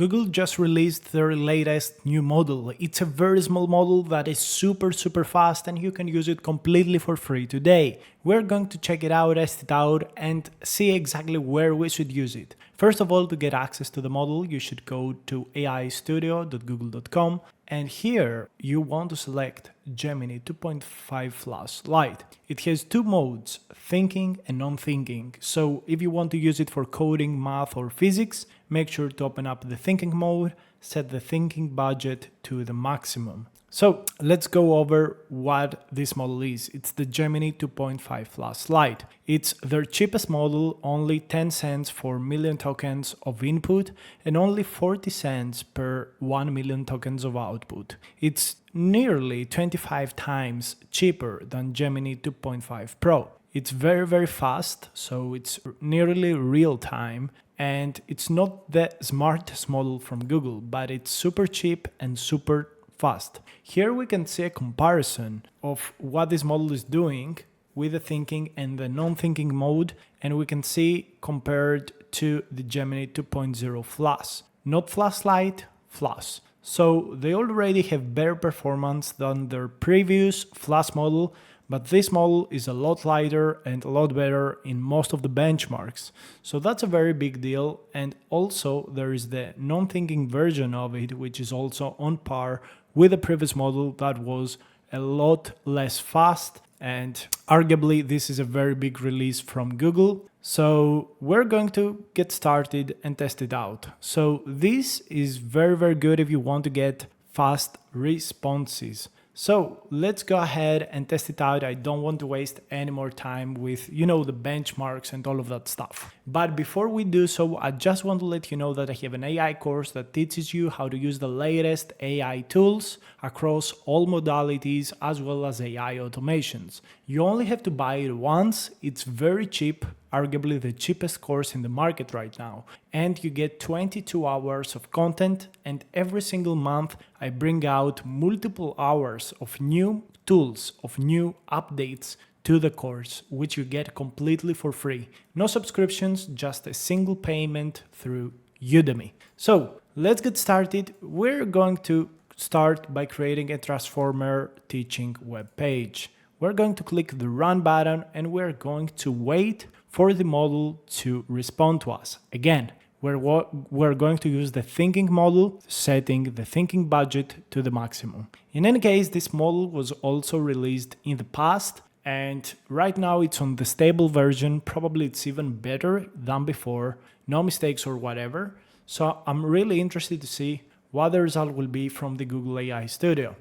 Google just released their latest new model. It's a very small model that is super fast and you can use it completely for free today. We're going to check it out, test it out and see exactly where we should use it. First of all, to get access to the model, you should go to aistudio.google.com and here you want to select Gemini 2.5 Lite. It has two modes, thinking and non-thinking. So if you want to use it for coding, math or physics, make sure to open up the thinking mode, set the thinking budget to the maximum. So let's go over what this model is. It's the Gemini 2.5 Lite. It's their cheapest model, only 10 cents for million tokens of input and only 40 cents per 1 million tokens of output. It's nearly 25 times cheaper than Gemini 2.5 Pro. It's very fast, so it's nearly real time. And it's not the smartest model from Google, but it's super cheap and super fast. Here we can see a comparison of what this model is doing with the thinking and the non-thinking mode, and we can see compared to the Gemini 2.0 Flash. Not Flash Lite, Flash. So they already have better performance than their previous Flash model, but this model is a lot lighter and a lot better in most of the benchmarks. So that's a very big deal. And also there is the non-thinking version of it, which is also on par with the previous model that was a lot less fast. And arguably this is a very big release from Google. So we're going to get started and test it out. So this is very good if you want to get fast responses. So let's go ahead and test it out. I don't want to waste any more time with, the benchmarks and all of that stuff. But before we do so, I just want to let you know that I have an AI course that teaches you how to use the latest AI tools across all modalities as well as AI automations. You only have to buy it once. It's very cheap. Arguably the cheapest course in the market right now. And you get 22 hours of content, and every single month I bring out multiple hours of new tools, of new updates to the course, which you get completely for free. No subscriptions, just a single payment through Udemy. So let's get started. We're going to start by creating a transformer teaching web page. We're going to click the run button and we're going to wait for the model to respond to us. Again, we're going to use the thinking model, setting the thinking budget to the maximum. In any case, this model was also released in the past, and right now it's on the stable version. Probably it's even better than before, no mistakes or whatever. So I'm really interested to see what the result will be from the Google AI Studio.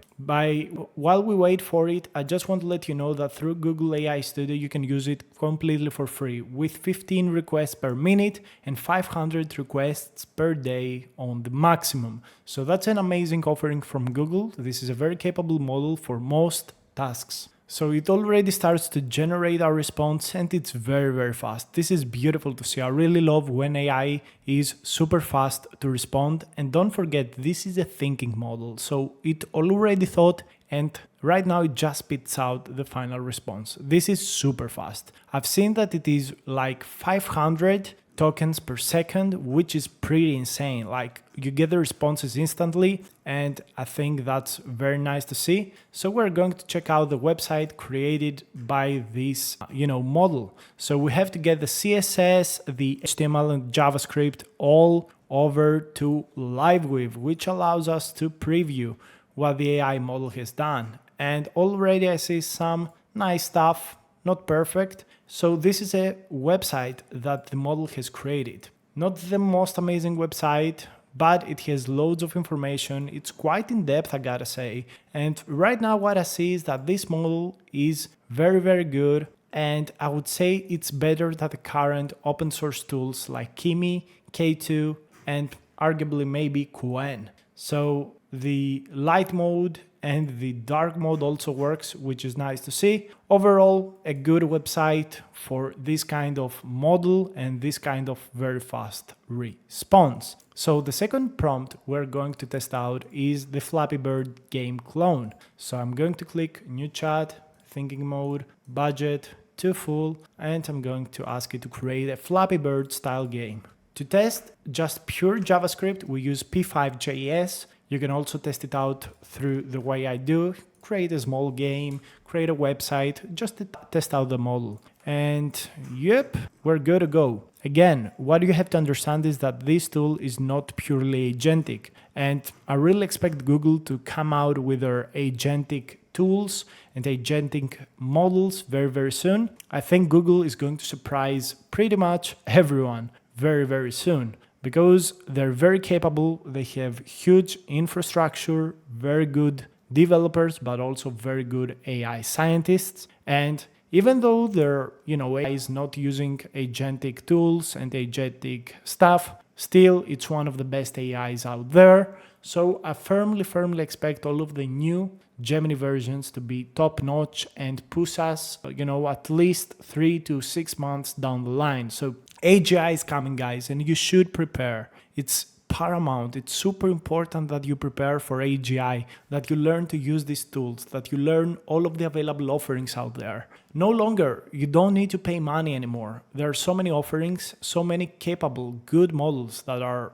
While we wait for it, I just want to let you know that through Google AI Studio, you can use it completely for free with 15 requests per minute and 500 requests per day on the maximum. So that's an amazing offering from Google. This is a very capable model for most tasks. So it already starts to generate our response and it's very fast. This is beautiful to see. I really love when AI is super fast to respond. And don't forget, this is a thinking model. So it already thought and right now it just spits out the final response. This is super fast. I've seen that it is like 500 tokens per second, which is pretty insane. Like you get the responses instantly, and I think that's very nice to see. So we're going to check out the website created by this, model. So we have to get the CSS, the HTML and JavaScript all over to LiveWeave, which allows us to preview what the AI model has done. And already I see some nice stuff, not perfect. So this is a website that the model has created. Not the most amazing website, but it has loads of information. It's quite in depth, I gotta say. And right now what I see is that this model is very good. And I would say it's better than the current open source tools like Kimi, K2, and arguably maybe Qwen. So the light mode and the dark mode also works, which is nice to see. Overall, a good website for this kind of model and this kind of very fast response. So the second prompt we're going to test out is the Flappy Bird game clone. So I'm going to click new chat, thinking mode, budget to full, and I'm going to ask it to create a Flappy Bird style game. To test just pure JavaScript, we use p5.js. You can also test it out through the way I do. Create a small game, create a website, just to test out the model. And yep, we're good to go. Again, what you have to understand is that this tool is not purely agentic. And I really expect Google to come out with their agentic tools and agentic models very, very soon. I think Google is going to surprise pretty much everyone very, very soon because they're very capable. They have huge infrastructure, very good developers, but also very good AI scientists. And even though their AI is not using agentic tools and agentic stuff, still it's one of the best AIs out there. So I firmly expect all of the new Gemini versions to be top notch and push us, at least 3 to 6 months down the line. So AGI is coming, guys, and you should prepare. It's paramount. It's super important that you prepare for AGI, that you learn to use these tools, that you learn all of the available offerings out there. No longer, you don't need to pay money anymore. There are so many offerings, so many capable, good models that are,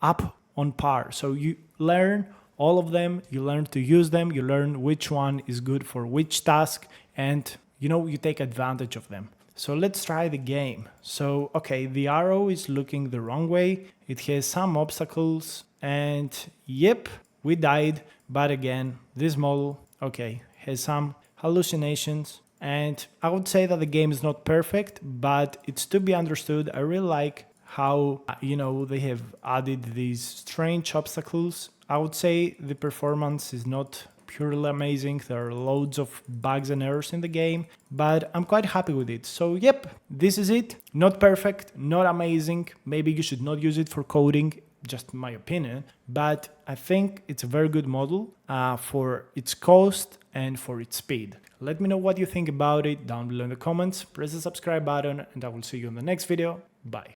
up on par. So you learn all of them, you learn to use them, you learn which one is good for which task, and you take advantage of them. So let's try the game. So, okay, the arrow is looking the wrong way. It has some obstacles and yep, we died. But again, this model, okay, has some hallucinations. And I would say that the game is not perfect, but it's to be understood. I really like how, they have added these strange obstacles. I would say the performance is not purely amazing. There are loads of bugs and errors in the game, but I'm quite happy with it. So yep, this is it. Not perfect, not amazing. Maybe you should not use it for coding, just my opinion, but I think it's a very good model for its cost and for its speed. Let me know what you think about it down below in the comments. Press the subscribe button and I will see you in the next video. Bye.